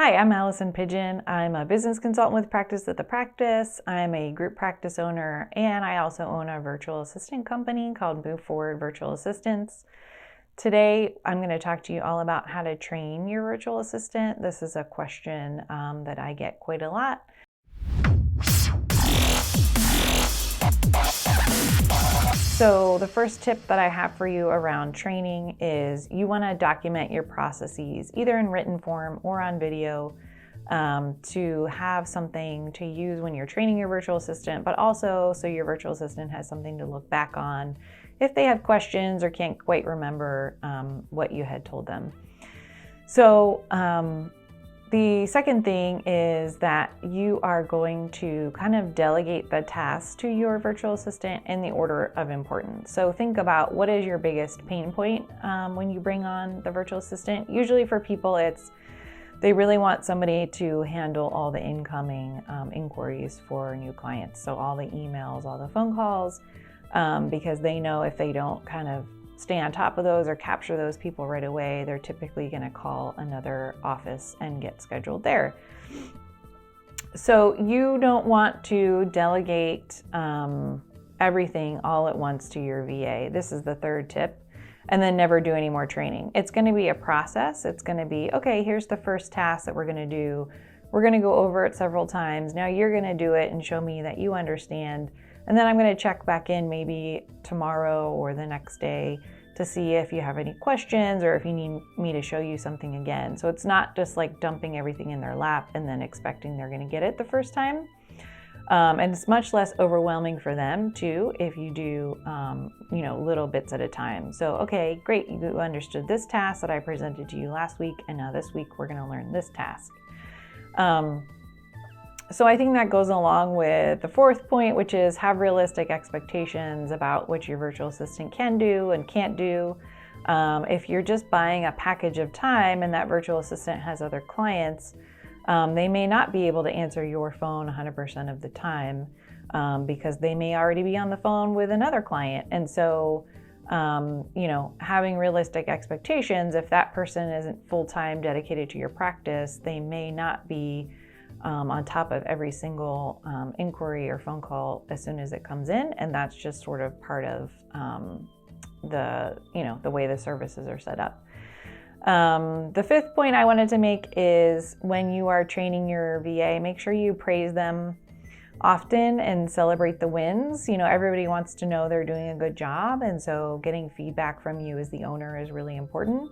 Hi, I'm Allison Pigeon. I'm a business consultant with Practice at the Practice. I'm a group practice owner, and I also own a virtual assistant company called Move Forward Virtual Assistants. Today, I'm going to talk to you all about how to train your virtual assistant. This is a question that I get quite a lot. So the first tip that I have for you around training is you want to document your processes, either in written form or on video, to have something to use when you're training your virtual assistant, but also so your virtual assistant has something to look back on if they have questions or can't quite remember what you had told them. So the second thing is that you are going to kind of delegate the tasks to your virtual assistant in the order of importance. So think about what is your biggest pain point when you bring on the virtual assistant. Usually for people, they really want somebody to handle all the incoming inquiries for new clients. So all the emails, all the phone calls, because they know if they don't kind of stay on top of those or capture those people right away, they're typically going to call another office and get scheduled there. So you don't want to delegate everything all at once to your VA. This is the third tip. And then never do any more training. It's going to be a process. It's going to be, okay, here's the first task that we're going to do. We're going to go over it several times. Now you're going to do it and show me that you understand. And then I'm going to check back in maybe tomorrow or the next day to see if you have any questions or if you need me to show you something again. So it's not just like dumping everything in their lap and then expecting they're going to get it the first time. And it's much less overwhelming for them too if you do, little bits at a time. So, okay, great, you understood this task that I presented to you last week, and now this week we're going to learn this task. So I think that goes along with the fourth point, which is have realistic expectations about what your virtual assistant can do and can't do. If you're just buying a package of time and that virtual assistant has other clients, they may not be able to answer your phone 100% of the time because they may already be on the phone with another client. And so, having realistic expectations, if that person isn't full-time dedicated to your practice, they may not be on top of every single inquiry or phone call as soon as it comes in. And that's just sort of part of the way the services are set up. The fifth point I wanted to make is when you are training your VA, make sure you praise them often and celebrate the wins. Everybody wants to know they're doing a good job. And so getting feedback from you as the owner is really important.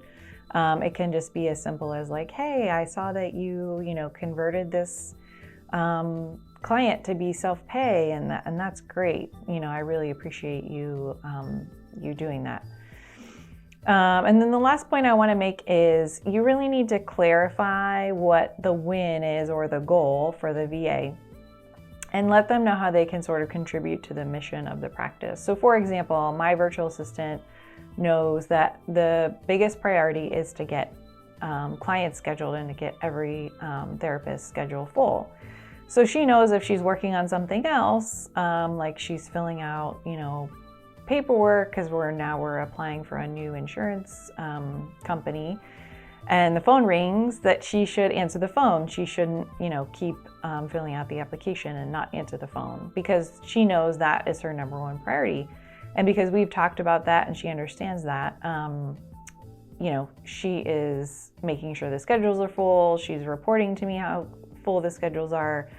It can just be as simple as like, hey, I saw that you converted this client to be self-pay and that's great. I really appreciate you doing that. And then the last point I want to make is you really need to clarify what the win is or the goal for the VA and let them know how they can sort of contribute to the mission of the practice. So for example, my virtual assistant knows that the biggest priority is to get clients scheduled and to get every therapist schedule full. So she knows if she's working on something else, like she's filling out, paperwork because we're applying for a new insurance company and the phone rings, that she should answer the phone. She shouldn't, keep filling out the application and not answer the phone because she knows that is her number one priority. And because we've talked about that and she understands that, she is making sure the schedules are full. She's reporting to me how full the schedules are,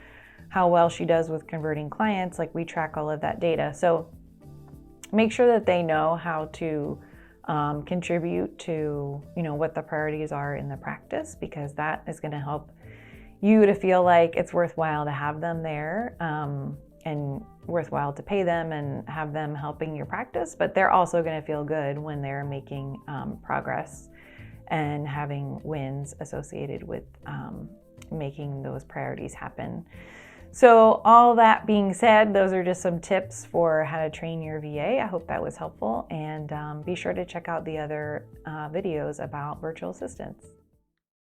how well she does with converting clients. Like we track all of that data. So make sure that they know how to contribute to, what the priorities are in the practice, because that is going to help you to feel like it's worthwhile to have them there and worthwhile to pay them and have them helping your practice. But they're also going to feel good when they're making progress and having wins associated with making those priorities happen. So all that being said, those are just some tips for how to train your VA. I hope that was helpful, and be sure to check out the other videos about virtual assistants.